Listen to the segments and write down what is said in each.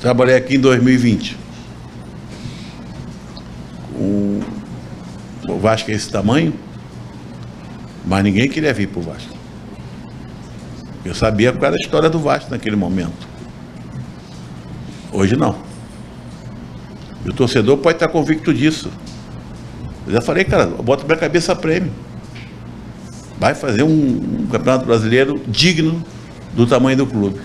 Trabalhei aqui em 2020. O Vasco é esse tamanho, mas ninguém queria vir para o Vasco. Eu sabia qual era a história do Vasco naquele momento. Hoje não. E o torcedor pode estar convicto disso. Eu já falei, cara, bota minha cabeça a prêmio. Vai fazer um campeonato brasileiro digno do tamanho do clube.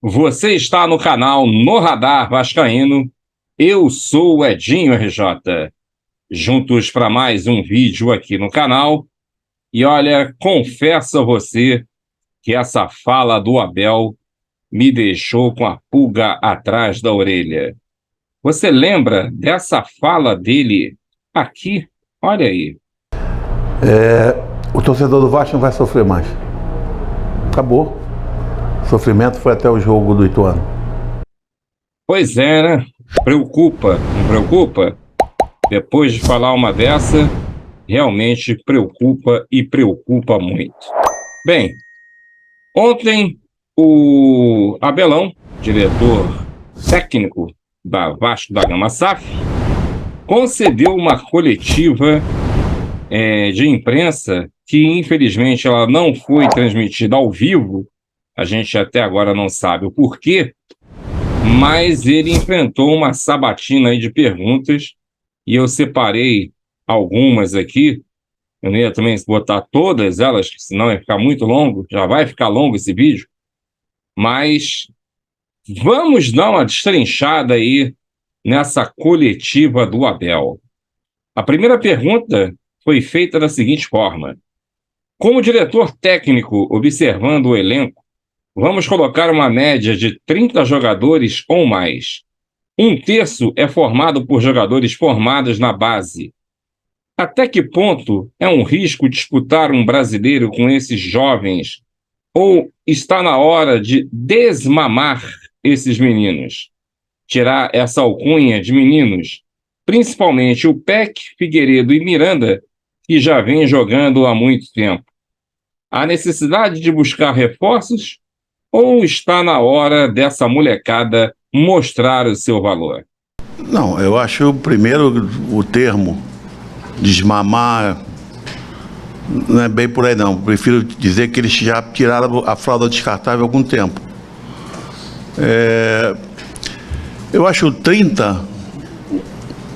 Você está no canal No Radar Vascaíno. Eu sou o Edinho RJ. Juntos para mais um vídeo aqui no canal. E olha, confesso a você que essa fala do Abel me deixou com a pulga atrás da orelha. Você lembra dessa fala dele aqui? Olha aí. O torcedor do Vasco não vai sofrer mais. Acabou. O sofrimento foi até o jogo do Ituano. Pois é, né? Preocupa, não preocupa? Depois de falar uma dessa, realmente preocupa e preocupa muito. Bem, ontem o Abelão, diretor técnico da Vasco da Gama SAF, concedeu uma coletiva de imprensa que infelizmente ela não foi transmitida ao vivo. A gente até agora não sabe o porquê, mas ele enfrentou uma sabatina aí de perguntas e eu separei algumas aqui. Eu não ia também botar todas elas, senão ia ficar muito longo, já vai ficar longo esse vídeo, mas vamos dar uma destrinchada aí nessa coletiva do Abel. A primeira pergunta foi feita da seguinte forma: como diretor técnico observando o elenco, vamos colocar uma média de 30 jogadores ou mais. Um terço é formado por jogadores formados na base. Até que ponto é um risco disputar um brasileiro com esses jovens? Ou está na hora de desmamar esses meninos? Tirar essa alcunha de meninos, principalmente o Peck, Figueiredo e Miranda, que já vem jogando há muito tempo. Há necessidade de buscar reforços? Ou está na hora dessa molecada mostrar o seu valor? Não, eu acho, primeiro, o termo desmamar não é bem por aí não. Prefiro dizer que eles já tiraram a fralda descartável há algum tempo. Eu acho 30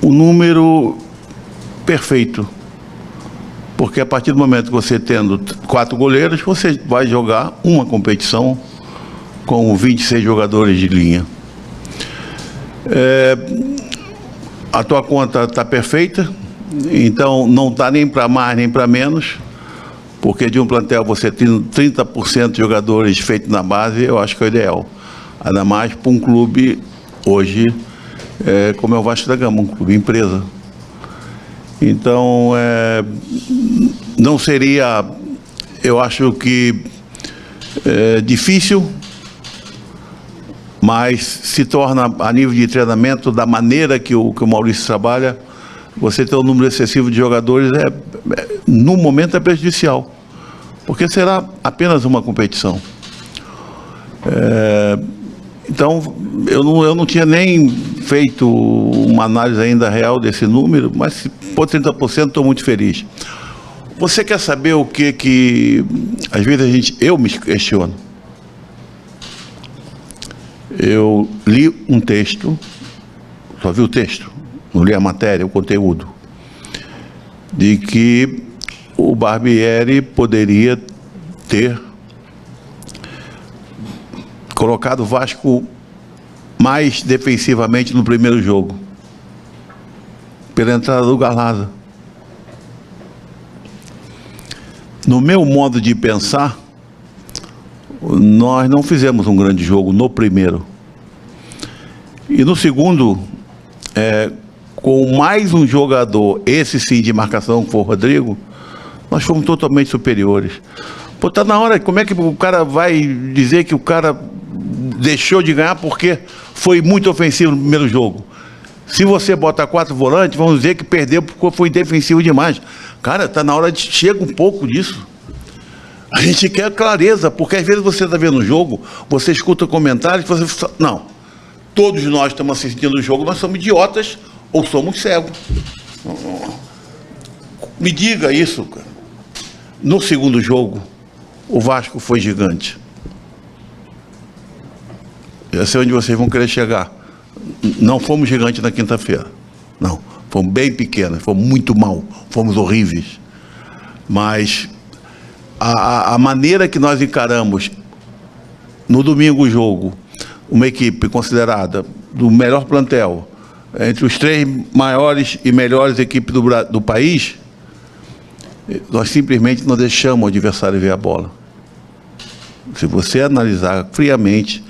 o número perfeito. Porque a partir do momento que você tendo 4 goleiros, você vai jogar uma competição com 26 jogadores de linha. A tua conta está perfeita, então não está nem para mais nem para menos, porque de um plantel você tem 30% de jogadores feitos na base, eu acho que é o ideal. Ainda mais para um clube hoje, como é o Vasco da Gama, um clube empresa. Então, não seria, eu acho que difícil, mas se torna, a nível de treinamento, da maneira que o Maurício trabalha, você ter um número excessivo de jogadores, no momento é prejudicial, porque será apenas uma competição. Então, eu não tinha nem feito uma análise ainda real desse número, mas se por 30% estou muito feliz. Você quer saber o que às vezes eu me questiono? Eu li um texto, só vi o texto, não li a matéria, o conteúdo, de que o Barbieri poderia ter colocado o Vasco mais defensivamente no primeiro jogo, pela entrada do Galazza. No meu modo de pensar, nós não fizemos um grande jogo no primeiro. E no segundo, com mais um jogador, esse sim de marcação, que foi o Rodrigo, nós fomos totalmente superiores. Pô, tá na hora, como é que o cara vai dizer que o cara deixou de ganhar porque foi muito ofensivo no primeiro jogo. Se você bota 4 volantes, vamos dizer que perdeu porque foi defensivo demais. Cara, está na hora de... Chega um pouco disso. A gente quer clareza, porque às vezes você está vendo o jogo, você escuta comentários, você... Não. Todos nós estamos assistindo o jogo, nós somos idiotas ou somos cegos. Me diga isso, cara. No segundo jogo, o Vasco foi gigante. Eu sei onde vocês vão querer chegar. Não fomos gigantes na quinta-feira. Não. Fomos bem pequenos, fomos muito mal, fomos horríveis. Mas a maneira que nós encaramos no domingo o jogo, uma equipe considerada do melhor plantel, entre os 3 maiores e melhores equipes do país, nós simplesmente não deixamos o adversário ver a bola. Se você analisar friamente,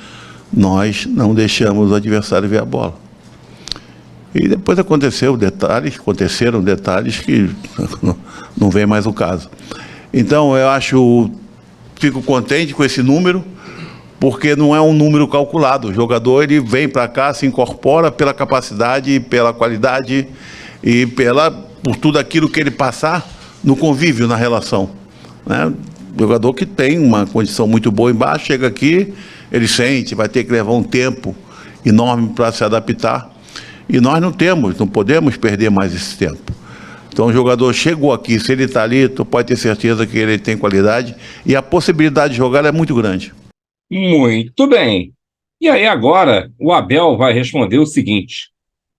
nós não deixamos o adversário ver a bola. E depois aconteceram detalhes que não vem mais o caso. Então, fico contente com esse número, porque não é um número calculado. O jogador, ele vem para cá, se incorpora pela capacidade, pela qualidade e por tudo aquilo que ele passar no convívio, na relação, né? Jogador que tem uma condição muito boa embaixo, chega aqui, ele sente, vai ter que levar um tempo enorme para se adaptar. E nós não podemos perder mais esse tempo. Então o jogador chegou aqui, se ele está ali, tu pode ter certeza que ele tem qualidade e a possibilidade de jogar é muito grande. Muito bem. E aí agora o Abel vai responder o seguinte: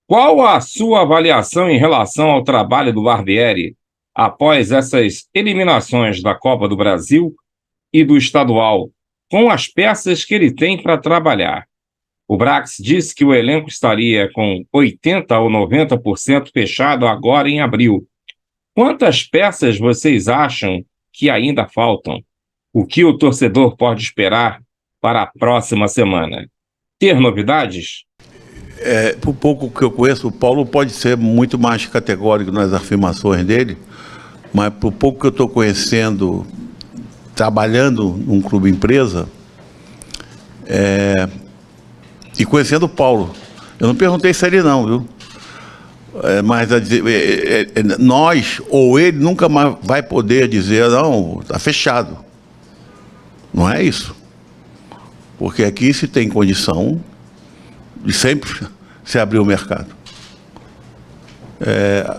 qual a sua avaliação em relação ao trabalho do Barbieri após essas eliminações da Copa do Brasil e do estadual, com as peças que ele tem para trabalhar? O Brax disse que o elenco estaria com 80% ou 90% fechado agora em abril. Quantas peças vocês acham que ainda faltam? O que o torcedor pode esperar para a próxima semana? Ter novidades? Por pouco que eu conheço, o Paulo pode ser muito mais categórico nas afirmações dele, mas por pouco que eu estou conhecendo, trabalhando num clube empresa, e conhecendo o Paulo, eu não perguntei se ele não, viu? Mas nós ou ele nunca mais vai poder dizer, não, está fechado. Não é isso. Porque aqui se tem condição de sempre se abrir o mercado.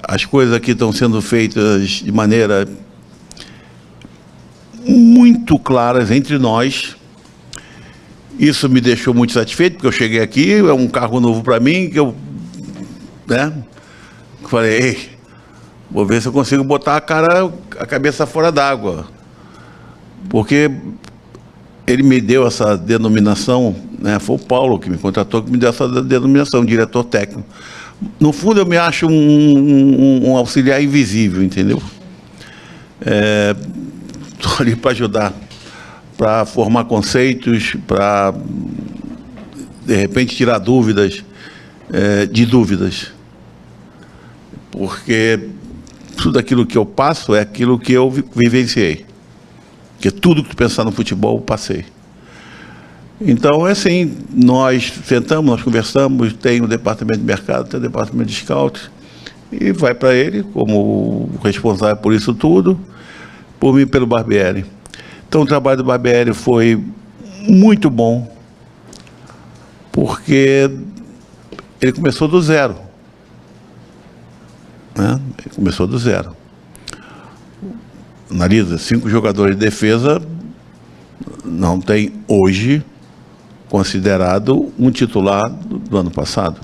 As coisas aqui estão sendo feitas de maneira muito claras entre nós. Isso me deixou muito satisfeito, porque eu cheguei aqui, é um cargo novo para mim, que eu falei, ei, vou ver se eu consigo botar a cabeça fora d'água. Porque ele me deu essa denominação, né? Foi o Paulo que me contratou, que me deu essa denominação, diretor técnico. No fundo, eu me acho um auxiliar invisível, entendeu? Estou ali para ajudar, para formar conceitos, para, de repente, tirar dúvidas, de dúvidas. Porque tudo aquilo que eu passo é aquilo que eu vivenciei. Porque tudo que tu pensar no futebol, eu passei. Então, é assim, nós sentamos, nós conversamos, tem o departamento de mercado, tem o departamento de scout, e vai para ele, como responsável por isso tudo, por mim e pelo Barbieri. Então, o trabalho do Barbieri foi muito bom, porque ele começou do zero. Né? Ele começou do zero. Analisa, 5 jogadores de defesa, não tem hoje considerado um titular do ano passado.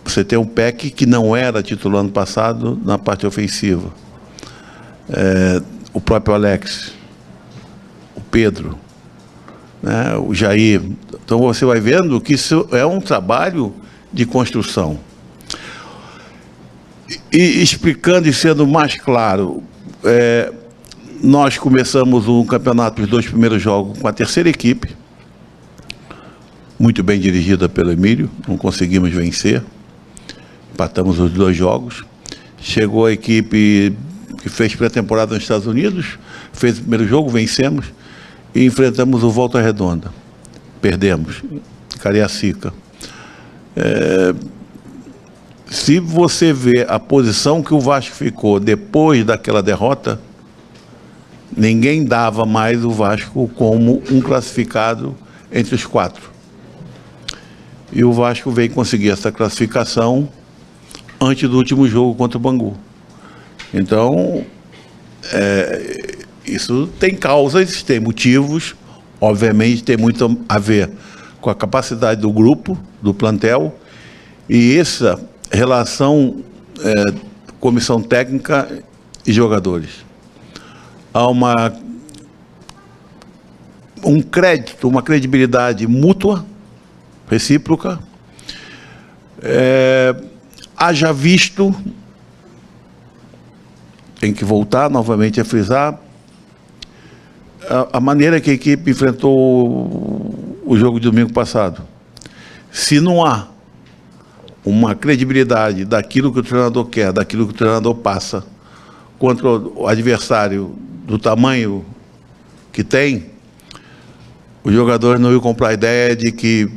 Você tem um Peck que não era titular ano passado na parte ofensiva. O próprio Alex, o Pedro, né, o Jair. Então você vai vendo que isso é um trabalho de construção. E explicando e sendo mais claro, nós começamos o campeonato, os 2 primeiros jogos, com a terceira equipe, muito bem dirigida pelo Emílio, não conseguimos vencer, empatamos os 2 jogos. Chegou a equipe que fez pré-temporada nos Estados Unidos, fez o primeiro jogo, vencemos, e enfrentamos o Volta Redonda. Perdemos, Cariacica. Se você vê a posição que o Vasco ficou depois daquela derrota, ninguém dava mais o Vasco como um classificado entre os 4. E o Vasco veio conseguir essa classificação antes do último jogo contra o Bangu. Então, isso tem causas, tem motivos, obviamente tem muito a ver com a capacidade do grupo, do plantel, e essa relação comissão técnica e jogadores. Há um crédito, uma credibilidade mútua, recíproca. Haja visto, tem que voltar novamente a frisar, a maneira que a equipe enfrentou o jogo de domingo passado. Se não há uma credibilidade daquilo que o treinador quer, daquilo que o treinador passa, contra o adversário do tamanho que tem, os jogadores não iam comprar a ideia de que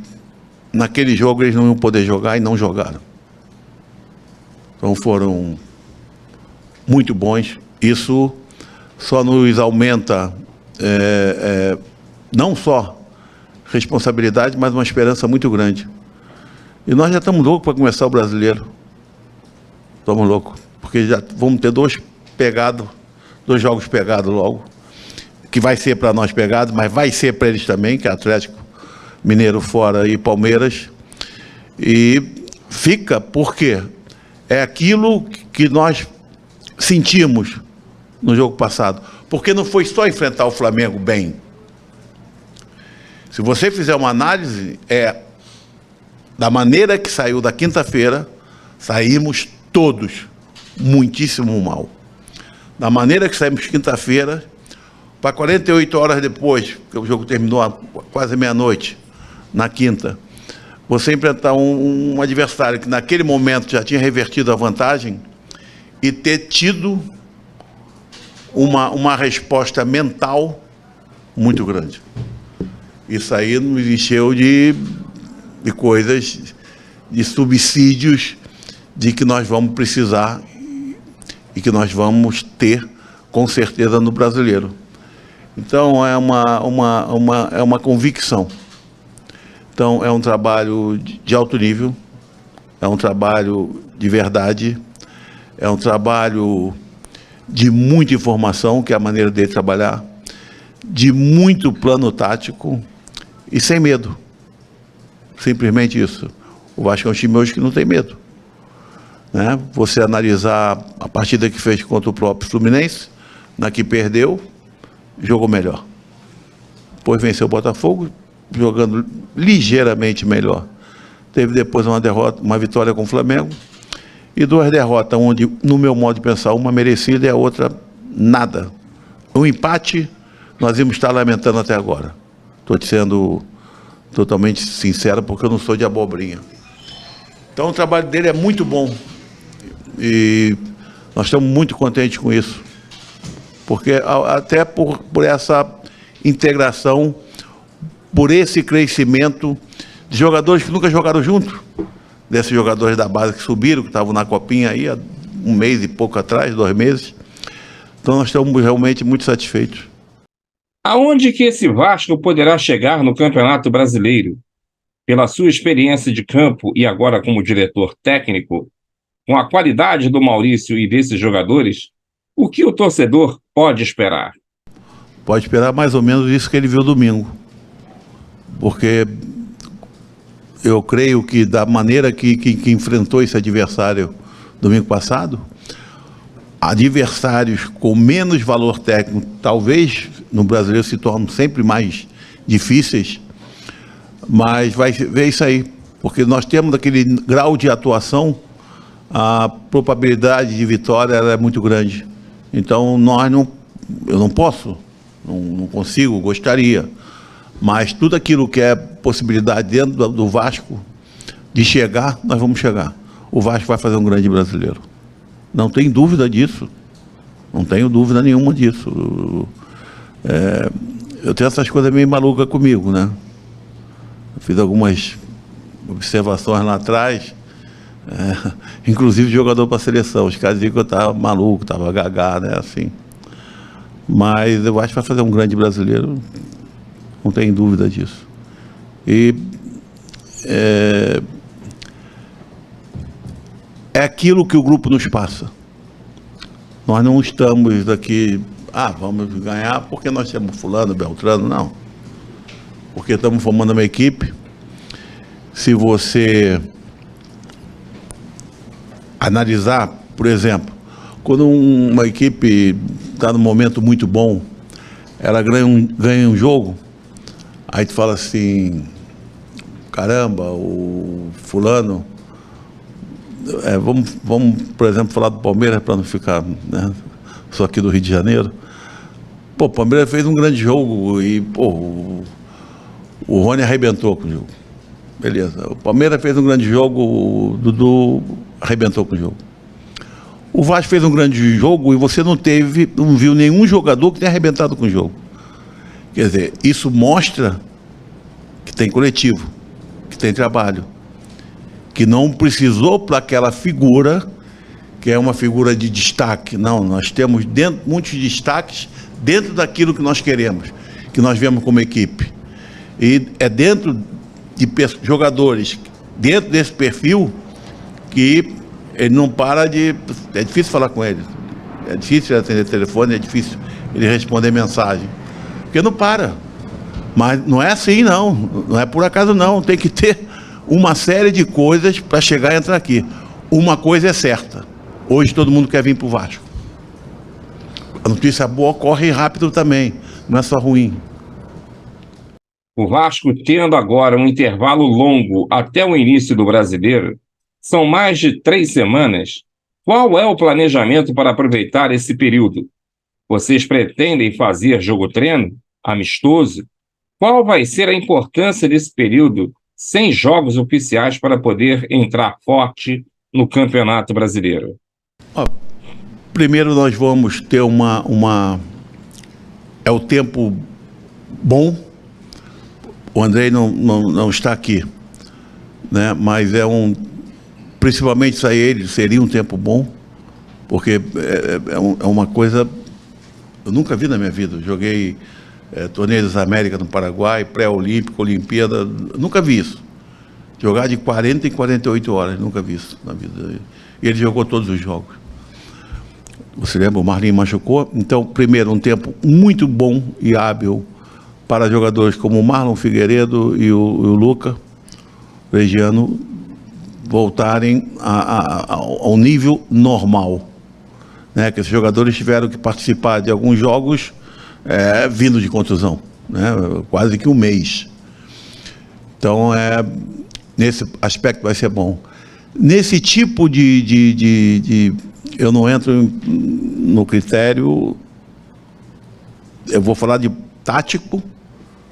naquele jogo eles não iam poder jogar, e não jogaram. Então foram muito bons. Isso só nos aumenta não só responsabilidade, mas uma esperança muito grande. E nós já estamos loucos para começar o Brasileiro. Estamos loucos, porque já vamos ter 2 jogos pegados logo, que vai ser para nós pegados, mas vai ser para eles também, que é Atlético Mineiro fora e Palmeiras. E fica porque é aquilo que nós sentimos no jogo passado. Porque não foi só enfrentar o Flamengo bem. Se você fizer uma análise, da maneira que saiu da quinta-feira, saímos todos muitíssimo mal. Da maneira que saímos quinta-feira, para 48 horas depois, que o jogo terminou quase meia-noite, na quinta, você enfrentar um adversário que naquele momento já tinha revertido a vantagem e ter tido uma resposta mental muito grande. Isso aí nos encheu de coisas, de subsídios de que nós vamos precisar e que nós vamos ter, com certeza, no Brasileiro. Então, é uma convicção. Então, é um trabalho de alto nível, é um trabalho de verdade, é um trabalho de muita informação, que é a maneira dele trabalhar, de muito plano tático e sem medo. Simplesmente isso. O Vasco é um time hoje que não tem medo. Né? Você analisar a partida que fez contra o próprio Fluminense, na que perdeu, jogou melhor. Depois venceu o Botafogo, jogando ligeiramente melhor. Teve depois uma vitória com o Flamengo, e 2 derrotas, onde, no meu modo de pensar, uma merecida e a outra nada. Um empate, nós íamos estar lamentando até agora. Estou te sendo totalmente sincero, porque eu não sou de abobrinha. Então o trabalho dele é muito bom, e nós estamos muito contentes com isso, porque até por essa integração, por esse crescimento de jogadores que nunca jogaram junto, desses jogadores da base que subiram, que estavam na copinha aí há 1 mês e pouco atrás, 2 meses. Então nós estamos realmente muito satisfeitos. Aonde que esse Vasco poderá chegar no Campeonato Brasileiro? Pela sua experiência de campo e agora como diretor técnico, com a qualidade do Maurício e desses jogadores, o que o torcedor pode esperar? Pode esperar mais ou menos isso que ele viu domingo. Porque eu creio que da maneira que enfrentou esse adversário domingo passado, adversários com menos valor técnico, talvez no Brasileiro se tornam sempre mais difíceis, mas vai ver isso aí, porque nós temos aquele grau de atuação, a probabilidade de vitória ela é muito grande. Então eu não posso, não consigo, gostaria, mas tudo aquilo que é possibilidade dentro do Vasco de chegar, nós vamos chegar. O Vasco vai fazer um grande Brasileiro. Não tem dúvida disso. Não tenho dúvida nenhuma disso. eu tenho essas coisas meio malucas comigo, né? Eu fiz algumas observações lá atrás, inclusive jogador para a seleção. Os caras diziam que eu estava maluco, estava gagá, né? Assim. Mas eu acho que vai fazer um grande brasileiro, não tem dúvida disso. E é aquilo que o grupo nos passa. Nós não estamos aqui, vamos ganhar porque nós temos fulano, beltrano, não. Porque estamos formando uma equipe. Se você analisar, por exemplo, quando uma equipe está num momento muito bom, ela ganha um jogo, aí tu fala assim, caramba, o fulano... vamos, por exemplo, falar do Palmeiras, para não ficar, né, só aqui do Rio de Janeiro. Pô, o Palmeiras fez um grande jogo e, pô, o Rony arrebentou com o jogo. Beleza. O Palmeiras fez um grande jogo, o Dudu arrebentou com o jogo. O Vasco fez um grande jogo e você não viu nenhum jogador que tenha arrebentado com o jogo. Quer dizer, isso mostra que tem coletivo, que tem trabalho, que não precisou para aquela figura, que é uma figura de destaque. Não, nós temos muitos destaques dentro daquilo que nós queremos, que nós vemos como equipe. E é dentro de jogadores, dentro desse perfil, que ele não para de... É difícil falar com ele, é difícil atender telefone, é difícil ele responder mensagem, porque não para. Mas não é assim, não é por acaso, não. Tem que ter uma série de coisas para chegar e entrar aqui. Uma coisa é certa: hoje todo mundo quer vir para o Vasco. A notícia boa corre rápido também, não é só ruim. O Vasco, tendo agora um intervalo longo até o início do Brasileiro, são mais de 3 semanas. Qual é o planejamento para aproveitar esse período? Vocês pretendem fazer jogo-treino, amistoso? Qual vai ser a importância desse período sem jogos oficiais para poder entrar forte no Campeonato Brasileiro? Primeiro nós vamos ter é o tempo bom. O Andrei não está aqui, né? Mas principalmente isso aí, ele seria um tempo bom, porque é uma coisa eu nunca vi na minha vida. Eu joguei torneio das Américas no Paraguai, pré-olímpico, Olimpíada, nunca vi isso. Jogar de 40 em 48 horas, nunca vi isso na vida. E ele jogou todos os jogos. Você lembra, o Marlinho machucou? Então, primeiro, um tempo muito bom e hábil para jogadores como o Marlon Figueiredo e o Luca Regiano voltarem ao nível normal, né? Que esses jogadores tiveram que participar de alguns jogos vindo de contusão, né? Quase que um mês. Então, nesse aspecto vai ser bom. Nesse tipo eu não entro no critério, eu vou falar de tático,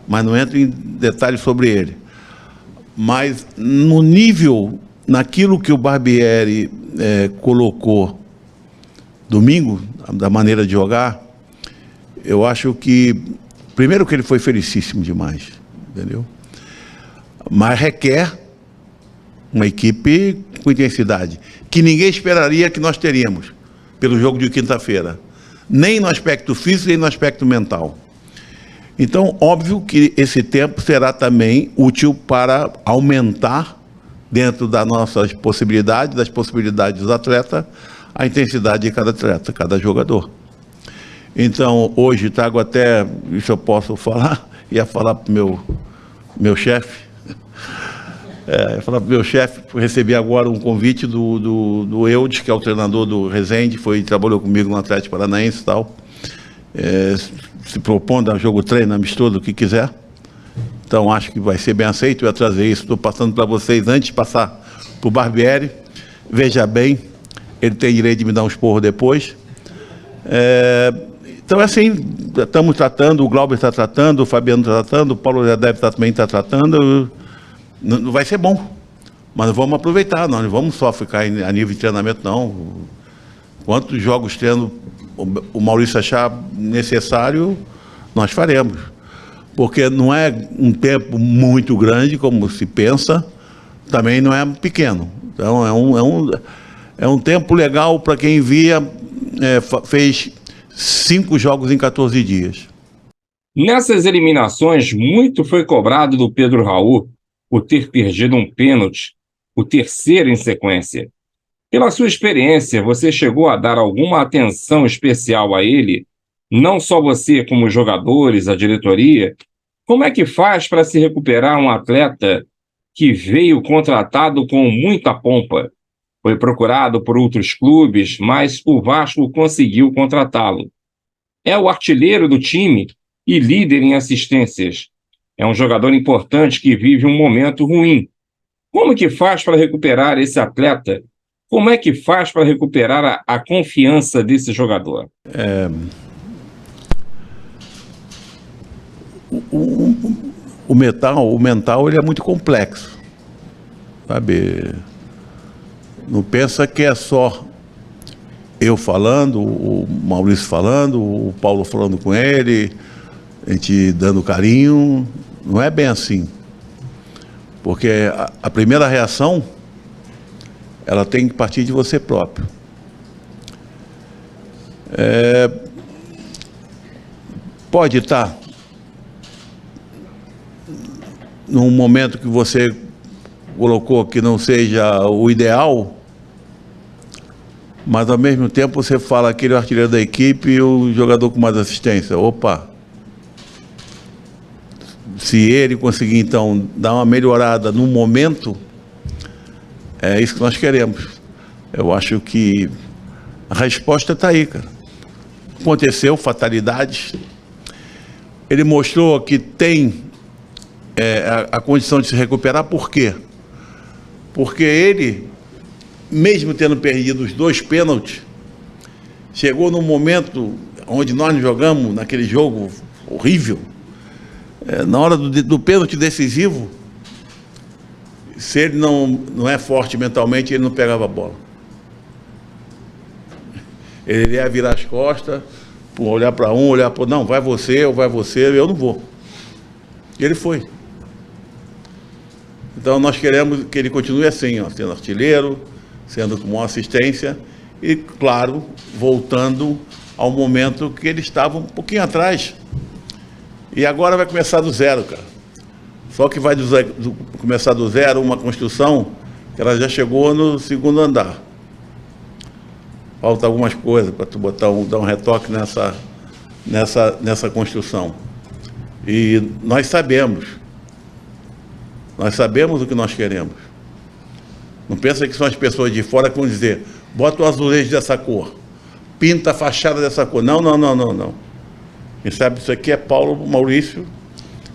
mas não entro em detalhes sobre ele. Mas no nível, naquilo que o Barbieri colocou domingo, da maneira de jogar, eu acho que, primeiro que ele foi felicíssimo demais, entendeu? Mas requer uma equipe com intensidade, que ninguém esperaria que nós teríamos, pelo jogo de quinta-feira. Nem no aspecto físico, nem no aspecto mental. Então, óbvio que esse tempo será também útil para aumentar, dentro das nossas possibilidades, das possibilidades do atleta, a intensidade de cada atleta, cada jogador. Então, hoje trago até, isso eu posso falar, ia falar para o meu chefe, recebi agora um convite do Eudes, que é o treinador do Resende, trabalhou comigo no Atlético Paranaense e tal, se propondo a jogo-treino, amistoso, o que quiser. Então, acho que vai ser bem aceito. Eu ia trazer isso, estou passando para vocês antes de passar para o Barbieri. Veja bem, ele tem direito de me dar um esporro depois. Então, é assim, estamos tratando, o Glauber está tratando, o Fabiano está tratando, o Paulo já deve também estar tratando. Não vai ser bom, mas vamos aproveitar, nós não vamos só ficar a nível de treinamento, não. Quantos jogos treino o Maurício achar necessário, nós faremos. porque não é um tempo muito grande, como se pensa, também não é pequeno. Então, é um tempo legal para quem via, fez 5 jogos em 14 dias. Nessas eliminações, muito foi cobrado do Pedro Raul por ter perdido um pênalti, o terceiro em sequência. Pela sua experiência, você chegou a dar alguma atenção especial a ele? Não só você, como os jogadores, a diretoria? Como é que faz para se recuperar um atleta que veio contratado com muita pompa? Foi procurado por outros clubes, mas o Vasco conseguiu contratá-lo. É o artilheiro do time e líder em assistências. É um jogador importante que vive um momento ruim. Como que faz para recuperar esse atleta? Como é que faz para recuperar a confiança desse jogador? O mental ele é muito complexo, sabe? Não pensa que é só eu falando, o Maurício falando, o Paulo falando com ele, a gente dando carinho. Não é bem assim. Porque a primeira reação, ela tem que partir de você próprio. Pode estar num momento que você colocou que não seja o ideal, mas ao mesmo tempo você fala aquele artilheiro da equipe e o jogador com mais assistência. Opa! Se ele conseguir, então, dar uma melhorada no momento, é isso que nós queremos. Eu acho que a resposta está aí, cara. Aconteceu, fatalidades. Ele mostrou que tem a condição de se recuperar. Por quê? Porque ele, mesmo tendo perdido os 2 pênaltis, chegou num momento onde nós jogamos, naquele jogo horrível, na hora do pênalti decisivo, se ele não é forte mentalmente, ele não pegava a bola. Ele ia virar as costas, olhar para um, olhar para outro, não, vai você, eu não vou. E ele foi. Então nós queremos que ele continue assim, ó, sendo artilheiro, sendo com uma assistência e, claro, voltando ao momento que ele estava um pouquinho atrás. E agora vai começar do zero, cara. Só que vai começar do zero uma construção que ela já chegou no 2º andar. Falta algumas coisas para tu dar um retoque nessa construção. E nós sabemos o que nós queremos. Não pensa que são as pessoas de fora que vão dizer, bota o azulejo dessa cor, pinta a fachada dessa cor. Não. Quem sabe isso aqui é Paulo, Maurício,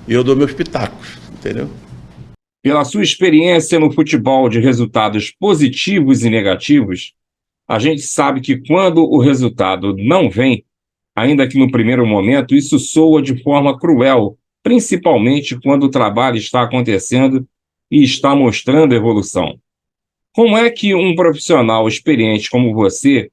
e eu dou meus pitacos, entendeu? Pela sua experiência no futebol de resultados positivos e negativos, a gente sabe que quando o resultado não vem, ainda que no primeiro momento, isso soa de forma cruel, principalmente quando o trabalho está acontecendo e está mostrando evolução. Como é que um profissional experiente como você,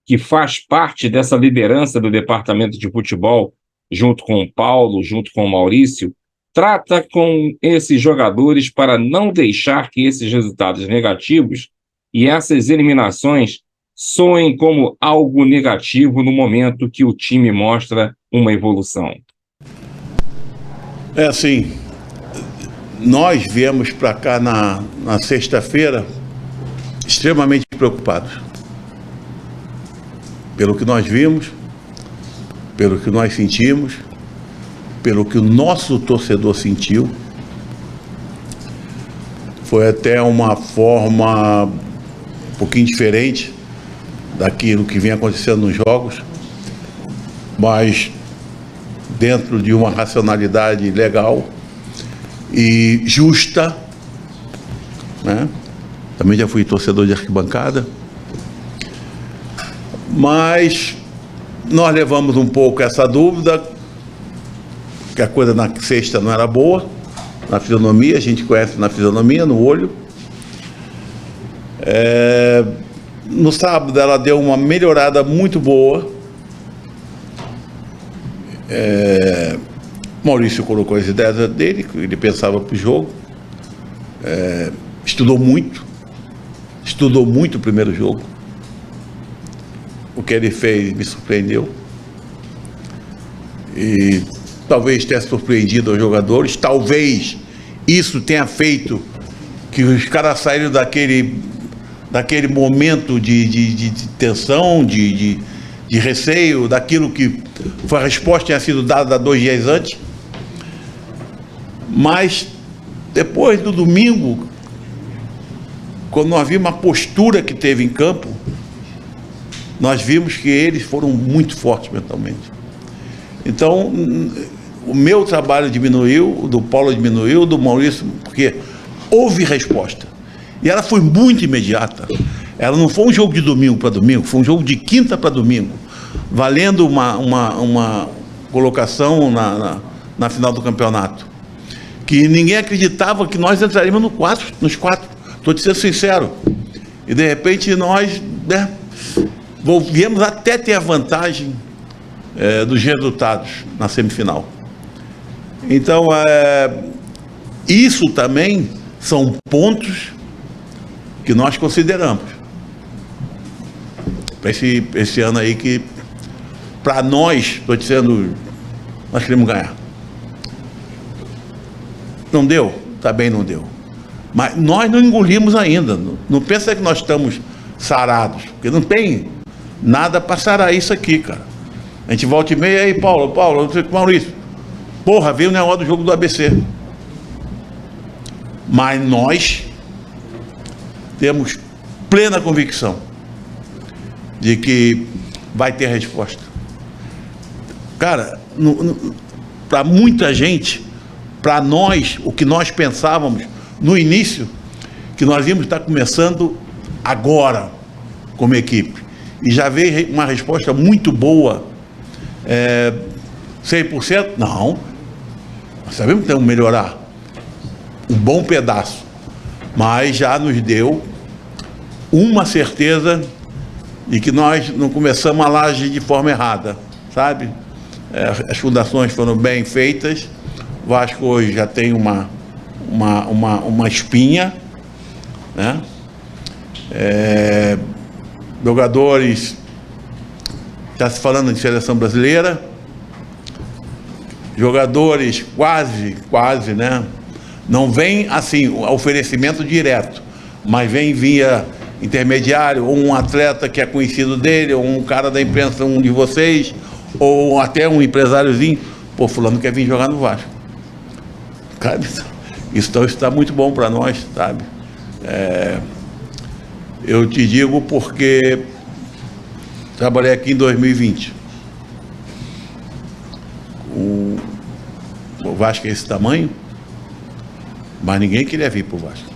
que faz parte dessa liderança do departamento de futebol, junto com o Paulo, junto com o Maurício, trata com esses jogadores para não deixar que esses resultados negativos e essas eliminações soem como algo negativo no momento que o time mostra uma evolução? É assim, nós viemos para cá na sexta-feira extremamente preocupados. Pelo que nós vimos, pelo que nós sentimos, pelo que o nosso torcedor sentiu. Foi até uma forma um pouquinho diferente daquilo que vem acontecendo nos jogos, mas dentro de uma racionalidade legal e justa, né? Também já fui torcedor de arquibancada, mas nós levamos um pouco essa dúvida, que a coisa na sexta não era boa, na fisionomia, a gente conhece na fisionomia, no olho. No sábado ela deu uma melhorada muito boa, Maurício colocou as ideias dele, que ele pensava para o jogo, estudou muito o primeiro jogo. O que ele fez me surpreendeu. E talvez tenha surpreendido os jogadores, talvez isso tenha feito que os caras saíram daquele momento de tensão, de receio, daquilo que foi a resposta tinha sido dada 2 dias antes. Mas depois do domingo, quando nós vimos a postura que teve em campo, nós vimos que eles foram muito fortes mentalmente. Então, o meu trabalho diminuiu, o do Paulo diminuiu, o do Maurício, porque houve resposta. E ela foi muito imediata. Ela não foi um jogo de domingo para domingo, foi um jogo de quinta para domingo, valendo uma colocação na final do campeonato. Que ninguém acreditava que nós entraríamos nos quatro. Estou te sendo sincero. E de repente nós viemos até ter a vantagem dos resultados na semifinal. Então, isso também são pontos que nós consideramos para esse ano aí, que para nós, estou dizendo, nós queremos ganhar. Não deu? Também não deu. Mas nós não engolimos ainda. Não pensa que nós estamos sarados, porque não tem nada para sarar isso aqui, cara. A gente volta e meia, aí, Paulo, Maurício, porra, veio o negócio do jogo do ABC. Mas nós temos plena convicção de que vai ter resposta. Cara, para muita gente, para nós, o que nós pensávamos no início, que nós íamos estar começando agora como equipe. E já veio uma resposta muito boa. 100%? Não. Nós sabemos que temos que melhorar um bom pedaço. Mas já nos deu uma certeza de que nós não começamos a laje de forma errada, sabe? As fundações foram bem feitas. O Vasco hoje já tem uma espinha, né? Jogadores, está se falando de seleção brasileira, jogadores quase, né? Não vem assim, oferecimento direto, mas vem via intermediário, ou um atleta que é conhecido dele, ou um cara da imprensa, um de vocês, ou até um empresáriozinho. Pô, fulano quer vir jogar no Vasco. Cara, isso está muito bom para nós, sabe? Eu te digo porque trabalhei aqui em 2020. O Vasco é esse tamanho, mas ninguém queria vir para o Vasco.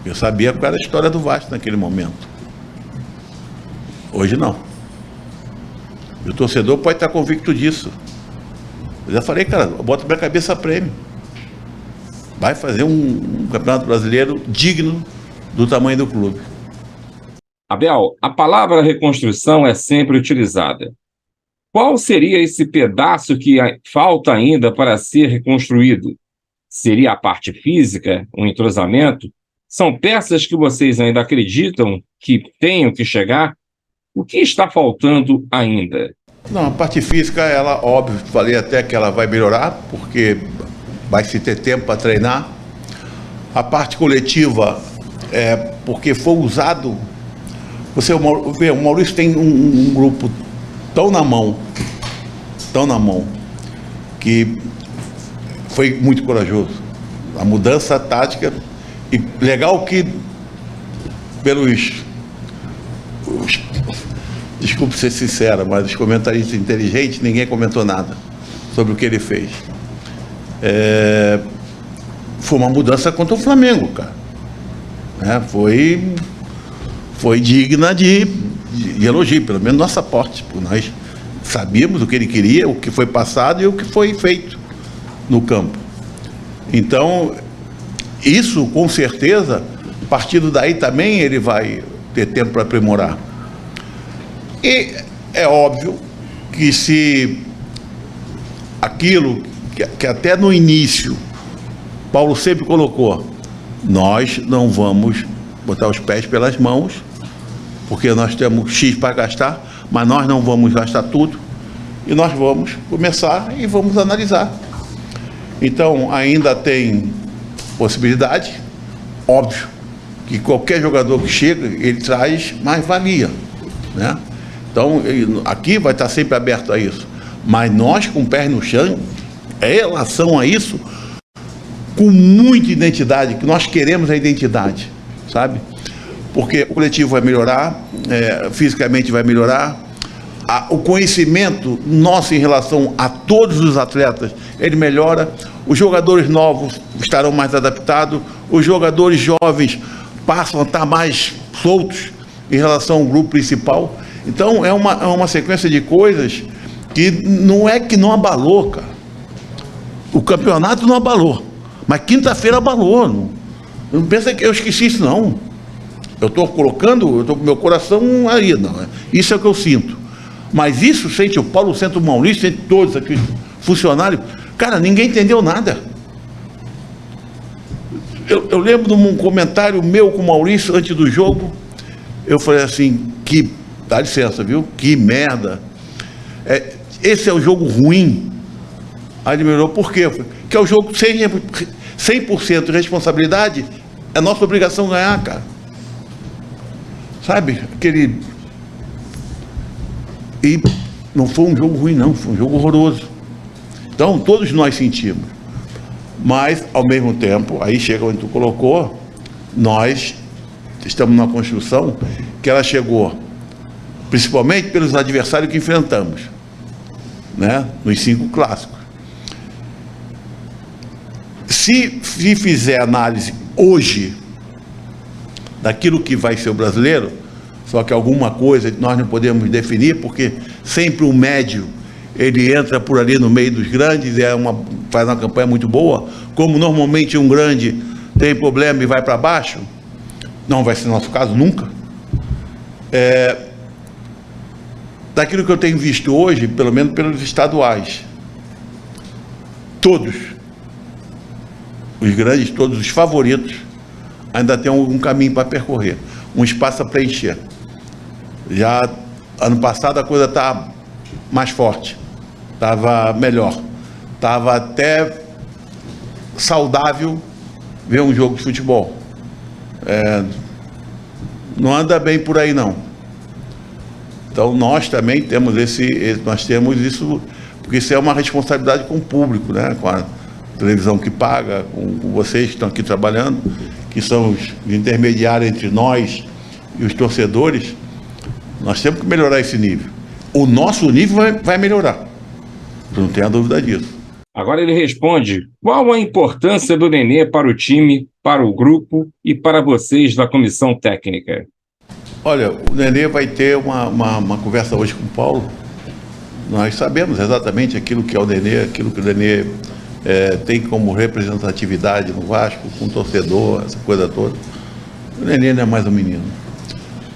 Eu sabia qual era a história do Vasco naquele momento. Hoje não. E o torcedor pode estar convicto disso. Eu já falei, cara, bota minha cabeça a prêmio. Vai fazer um campeonato brasileiro digno do tamanho do clube. Abel, a palavra reconstrução é sempre utilizada. Qual seria esse pedaço que falta ainda para ser reconstruído? Seria a parte física, um entrosamento? São peças que vocês ainda acreditam que tenham que chegar? O que está faltando ainda? Não, a parte física, ela, óbvio, falei até que ela vai melhorar, porque vai se ter tempo para treinar. A parte coletiva, porque foi usado... Você vê, o Maurício tem um grupo tão na mão, que foi muito corajoso. A mudança tática, e legal que desculpe ser sincera, mas os comentaristas inteligentes, ninguém comentou nada sobre o que ele fez. Foi uma mudança contra o Flamengo, cara. Foi digna de elogio, pelo menos nossa parte, porque nós sabíamos o que ele queria, o que foi passado e o que foi feito no campo. Então, isso com certeza, partindo daí também ele vai ter tempo para aprimorar. E é óbvio que se aquilo que até no início Paulo sempre colocou: nós não vamos botar os pés pelas mãos, porque nós temos X para gastar, mas nós não vamos gastar tudo, e nós vamos começar e vamos analisar. Então, ainda tem possibilidade, óbvio, que qualquer jogador que chega, ele traz mais valia, né? Então, aqui vai estar sempre aberto a isso. Mas nós, com o pé no chão, em relação a isso, com muita identidade, que nós queremos a identidade, sabe? Porque o coletivo vai melhorar, fisicamente vai melhorar, o conhecimento nosso em relação a todos os atletas, ele melhora, os jogadores novos estarão mais adaptados, os jogadores jovens passam a estar mais soltos em relação ao grupo principal. Então, é uma sequência de coisas que não é que não abalou, cara. O campeonato não abalou, mas quinta-feira abalou. Não pensa que eu esqueci isso, não. Eu estou com meu coração aí, não. Isso é o que eu sinto. Mas isso sente o Paulo, sente o Maurício, sente todos aqui, funcionários. Cara, ninguém entendeu nada. Eu lembro de um comentário meu com o Maurício antes do jogo. Eu falei assim, dá licença, viu? Que merda. Esse é o jogo ruim. Aí ele melhorou, por quê? Porque é o jogo 100% de responsabilidade, é nossa obrigação ganhar, cara. Sabe? E não foi um jogo ruim, não, foi um jogo horroroso. Então, todos nós sentimos. Mas, ao mesmo tempo, aí chega onde tu colocou, nós estamos numa construção que ela chegou, principalmente pelos adversários que enfrentamos, né? Nos 5 clássicos. Se fizer análise hoje daquilo que vai ser o brasileiro, só que alguma coisa nós não podemos definir, porque sempre o médio, ele entra por ali no meio dos grandes, faz uma campanha muito boa, como normalmente um grande tem problema e vai para baixo, não vai ser nosso caso nunca. Daquilo que eu tenho visto hoje, pelo menos pelos estaduais, todos os grandes, todos os favoritos, ainda tem um caminho para percorrer, um espaço a preencher. Já ano passado a coisa está mais forte, estava melhor, estava até saudável ver um jogo de futebol. Não anda bem por aí, não. Então nós também temos nós temos isso, porque isso é uma responsabilidade com o público, né? Com a televisão que paga, com vocês que estão aqui trabalhando, que são os intermediários entre nós e os torcedores. Nós temos que melhorar esse nível. O nosso nível vai melhorar, não tenha dúvida disso. Agora ele responde: qual a importância do Nenê para o time, para o grupo e para vocês da comissão técnica? Olha, o Nenê vai ter uma conversa hoje com o Paulo. Nós sabemos exatamente aquilo que é o Nenê, aquilo que o Nenê tem como representatividade no Vasco, com o torcedor, essa coisa toda. O Nenê não é mais um menino.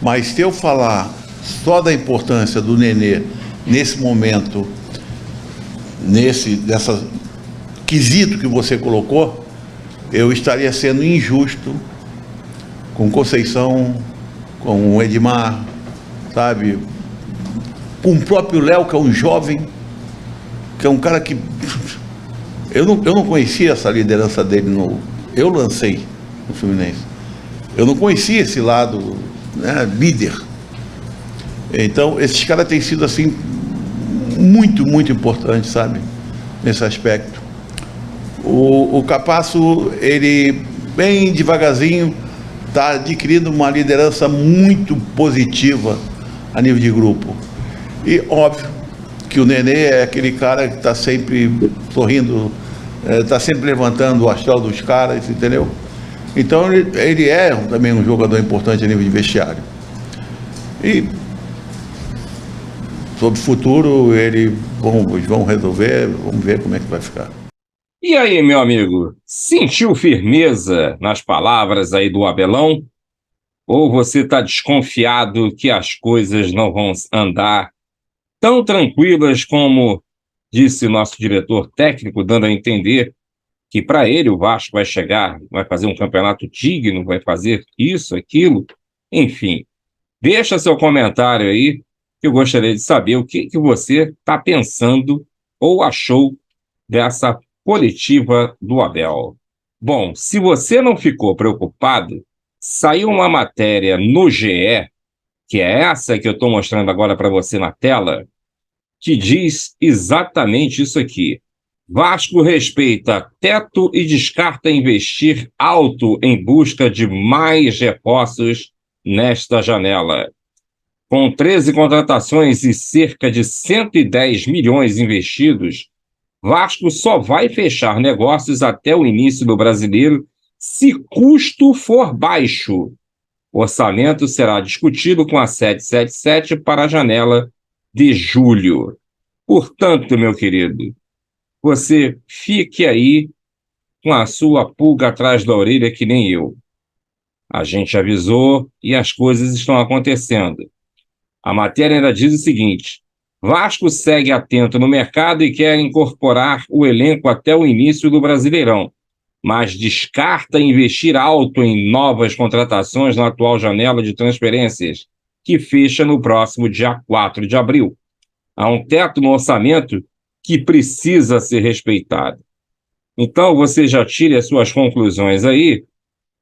Mas se eu falar só da importância do Nenê nesse momento, nessa quesito que você colocou, eu estaria sendo injusto com Conceição, com o Edmar, sabe? Com o próprio Léo, que é um jovem, que é um cara que... Eu não conhecia essa liderança dele, eu lancei no Fluminense. Eu não conhecia esse lado, né, líder. Então, esses caras têm sido, assim, muito, muito importantes, sabe? Nesse aspecto. O Capasso, ele, bem devagarzinho, está adquirindo uma liderança muito positiva a nível de grupo. E, óbvio, que o Nenê é aquele cara que está sempre sorrindo, está sempre levantando o astral dos caras, entendeu? Então, ele é também um jogador importante a nível de vestiário. E, sobre o futuro, eles vão resolver, vamos ver como é que vai ficar. E aí, meu amigo, sentiu firmeza nas palavras aí do Abelão? Ou você está desconfiado que as coisas não vão andar tão tranquilas como disse o nosso diretor técnico, dando a entender que para ele o Vasco vai chegar, vai fazer um campeonato digno, vai fazer isso, aquilo, enfim. Deixa seu comentário aí, que eu gostaria de saber o que você está pensando ou achou dessa coletiva do Abel. Bom, se você não ficou preocupado, saiu uma matéria no GE, que é essa que eu estou mostrando agora para você na tela, que diz exatamente isso aqui. Vasco respeita teto e descarta investir alto em busca de mais reforços nesta janela. Com 13 contratações e cerca de 110 milhões investidos, Vasco só vai fechar negócios até o início do Brasileiro se custo for baixo. O orçamento será discutido com a 777 para a janela de julho. Portanto, meu querido, você fique aí com a sua pulga atrás da orelha que nem eu. A gente avisou e as coisas estão acontecendo. A matéria ainda diz o seguinte: Vasco segue atento no mercado e quer incorporar o elenco até o início do Brasileirão, mas descarta investir alto em novas contratações na atual janela de transferências, que fecha no próximo dia 4 de abril. Há um teto no orçamento que precisa ser respeitado. Então, você já tire as suas conclusões aí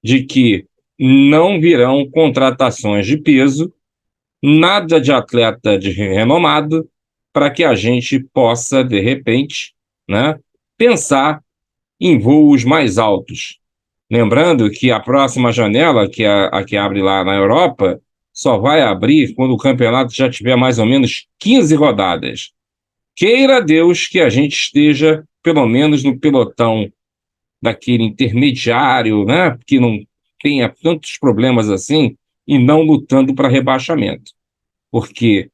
de que não virão contratações de peso, nada de atleta de renomado, para que a gente possa, de repente, né, pensar em voos mais altos. Lembrando que a próxima janela, que é a que abre lá na Europa, só vai abrir quando o campeonato já tiver mais ou menos 15 rodadas. Queira Deus que a gente esteja, pelo menos, no pelotão daquele intermediário, né, que não tenha tantos problemas assim, e não lutando para rebaixamento. Porque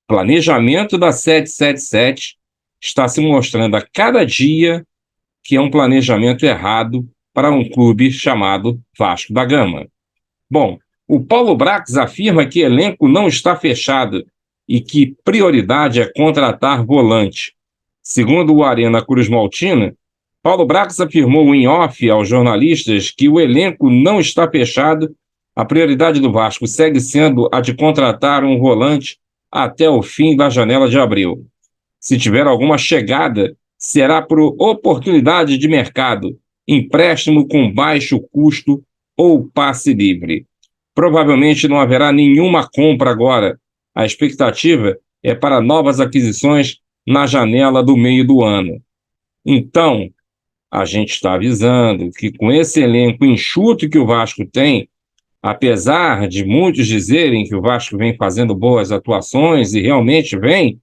o planejamento da 777 está se mostrando a cada dia que é um planejamento errado para um clube chamado Vasco da Gama. Bom, o Paulo Brax afirma que elenco não está fechado e que prioridade é contratar volante. Segundo o Arena Cruz Maltina, Paulo Brax afirmou em off aos jornalistas que o elenco não está fechado, a prioridade do Vasco segue sendo a de contratar um volante até o fim da janela de abril. Se tiver alguma chegada, será por oportunidade de mercado, empréstimo com baixo custo ou passe livre. Provavelmente não haverá nenhuma compra agora. A expectativa é para novas aquisições na janela do meio do ano. Então, a gente está avisando que com esse elenco enxuto que o Vasco tem, apesar de muitos dizerem que o Vasco vem fazendo boas atuações e realmente vem,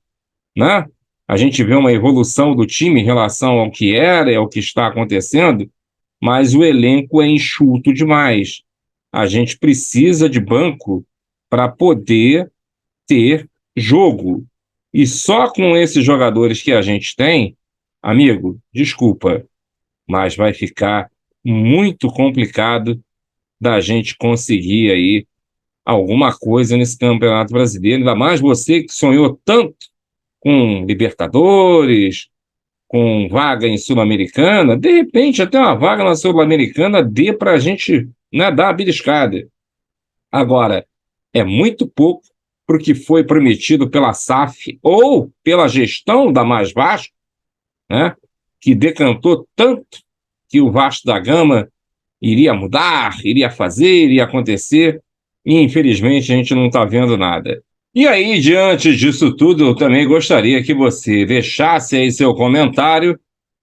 né? A gente vê uma evolução do time em relação ao que era e ao que está acontecendo, mas o elenco é enxuto demais. A gente precisa de banco para poder ter jogo. E só com esses jogadores que a gente tem, amigo, desculpa, mas vai ficar muito complicado da gente conseguir aí alguma coisa nesse Campeonato Brasileiro, ainda mais você que sonhou tanto com Libertadores, com vaga em Sul-Americana, de repente até uma vaga na Sul-Americana dê para a gente, né, dar a beliscada. Agora, é muito pouco para o que foi prometido pela SAF ou pela gestão da Mais Vasco, né, que decantou tanto que o Vasco da Gama iria mudar, iria fazer, iria acontecer, e infelizmente a gente não está vendo nada. E aí, diante disso tudo, eu também gostaria que você deixasse aí seu comentário,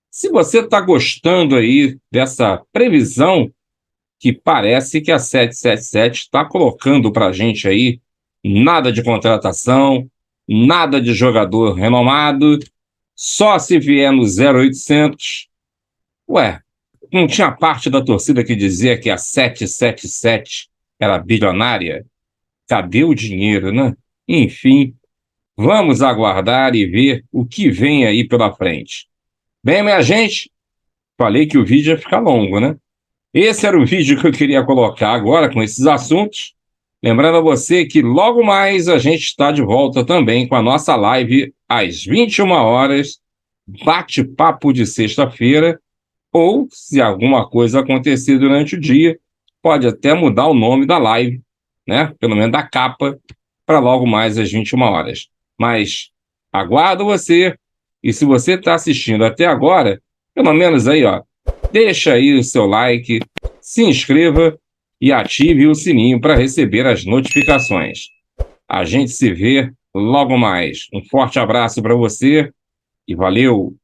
se você está gostando aí dessa previsão que parece que a 777 está colocando para a gente aí, nada de contratação, nada de jogador renomado, só se vier no 0800. Ué, não tinha parte da torcida que dizia que a 777 era bilionária? Cadê o dinheiro, né? Enfim, vamos aguardar e ver o que vem aí pela frente. Bem, minha gente, falei que o vídeo ia ficar longo, né? Esse era o vídeo que eu queria colocar agora com esses assuntos. Lembrando a você que logo mais a gente está de volta também com a nossa live às 21 horas bate-papo de sexta-feira, ou, se alguma coisa acontecer durante o dia, pode até mudar o nome da live, né? Pelo menos da capa, para logo mais às 21 horas. Mas aguardo você, e se você está assistindo até agora, pelo menos aí, ó, deixa aí o seu like, se inscreva e ative o sininho para receber as notificações. A gente se vê logo mais. Um forte abraço para você e valeu!